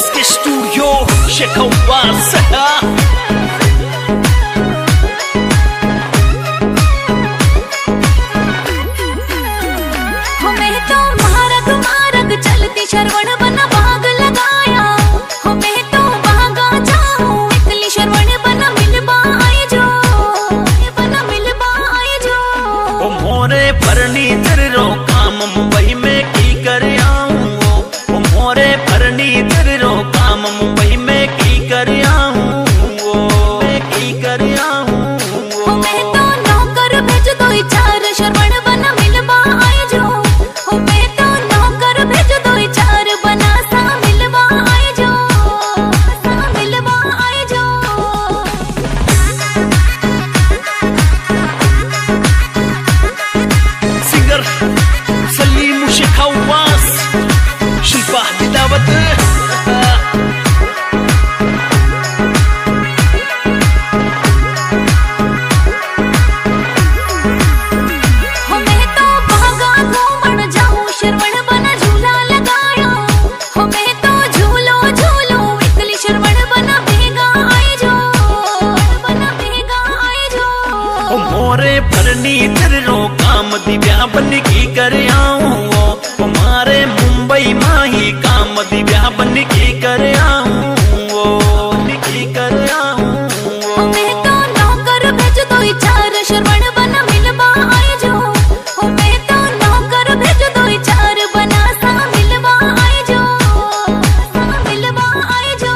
SK Studio Chekauwas. हमें तो मारग मारग चलती शरवण बना भाग लगाया। हमें तो भागा जाऊं इकली शरवण बना मिलबा आए जो, बना मिलबा आए जो। ओ मोरे फर्नीचर रो काम मुंबई में की कर आऊं। ओ मोरे फर्नीचर रो काम मुंबई में की कर आऊं। मैं की कर आऊं। हमें तो नौकर भेज दो चार शरवण बना मिलबा आए जो। हमें तो नौकर भेज दो चार बना सा मिलबा आए जो, सा मिलबा आए जो। सिंगर सलीम शेखावास, शिल्पा दिलावत। हमें तो भागा घूमण जाऊं शरवण बना झूला लगाया। हमें तो झूलो झूलो इकली शरवण बना भेगा आए जो, बना भेगा आए जो। ओ मोरे फर्नीचर रो काम दिव्या बन की कर आऊं। ओ मारे मुंबई माही काम दिव्या बन की कर आऊं। बन की कर आऊं। हमें तो नौकर भेज दो चार शरवण बना मिलबा आए जो। हमें तो नौकर भेज दो चार बना सा मिलबा आए जो, सा मिलबा आए जो।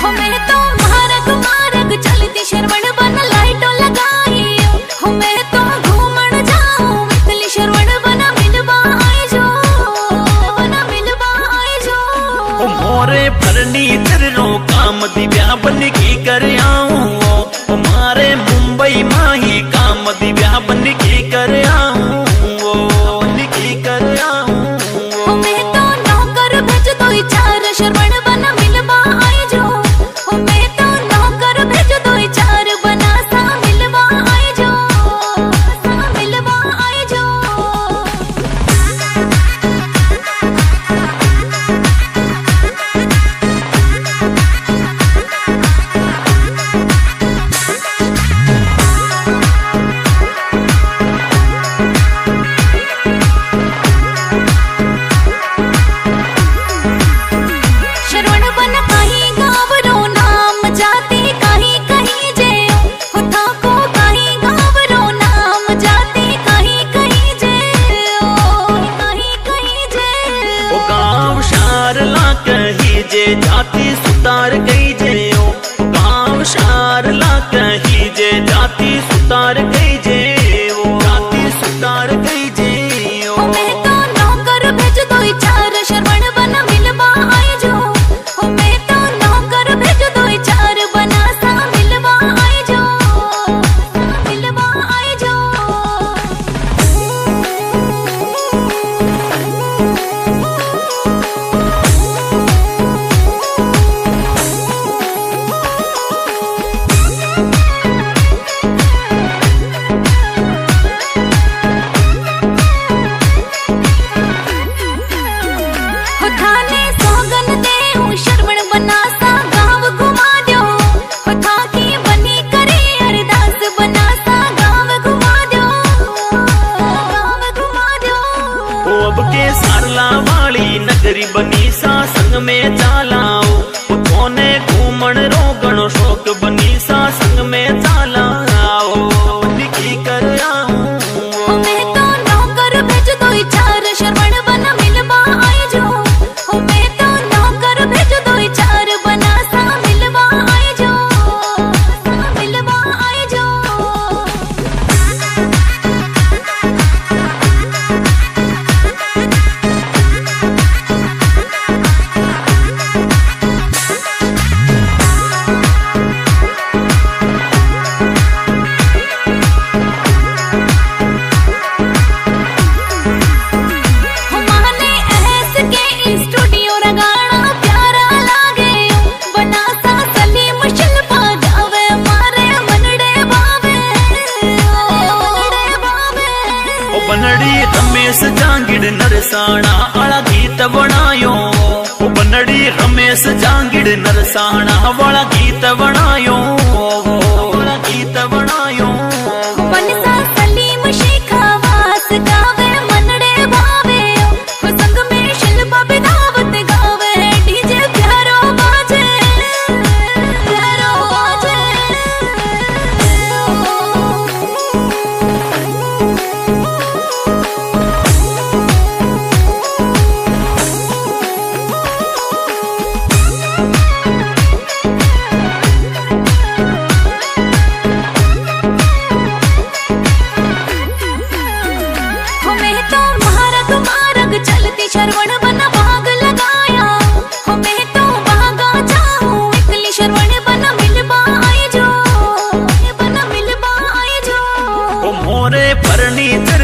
हमें तो मारग मारग चलती शरवण बना लाइटो लगाई। हमें तो घूमण जाऊं इकली शरवण बना मिलबा आए जो, बना मिलबा आए जो। ओ मोरे फर्नीचर रो काम दिव्या बन की कर आऊं। ओ मारे मुंबई माही काम दिव्या बन की कर आऊं। बन की कर आऊं। हमें तो नौकर भेज दो चार शरवण बना मिलबा आए जो। हमें तो नौकर भेज दो चार बना सा मिलबा आए जो, सा मिलबा आए जो। शरवण बन कहीं गाँव रो नाम जाती कहीं कहीं जे। हुथा को कहीं गाँव रो नाम जाती कहीं कहीं जे, कहीं कहीं जे। ओ गाँव शार ला कही जे जाति सुतार गई जे। ओ गाँव शार ला कही जे जाति सुतार गई जे। ओ जाति सुतार गई जे। ओ हमें तो नौकर भेज दो चार शरवण बना मिलबा आए जो। हमें तो नौकर भेज दो चार बना सा मिलबा आए जो, सा मिलबा आए जो। थाने सोगन देऊं शरवण बना सा गाँव घुमा दो। था की बनी करे अरदास बना सा गाँव घुमा दो, गाँव घुमा दो। ओ अब के सारला वाली नगरी बनी सा संग में चालाओ। ओ कोने घूमण रो गणो शौक बनी सा संग में चालाओ। बन की कर आऊं। हमें तो नौकर भेज दो चार शरवण बना मिलबा आए जो। हमें तो नौकर भेज दो चार बना सा मिलबा आए जो, सा मिलबा आए जो। बनड़ी रमेश जांगिड़ नरसाणा वाला गीत बनायो। बनड़ी रमेश जांगिड़ नरसाणा वाला गीत बनायो। वाला गीत बनायो। मनसा सलीम शेखावास गावे मनड़े भावे संग में शिल्पा बिदावत गावे डीजे प्यारो बाजे प्यारो बाजे। हमें तो महारग मारग चलती शरवण बना भाग लगाया। हमें तो भागा जाऊं इकली शरवण बना मिलबा आई जो बना मिलबा आई जो। ओ मोरे फरनीचर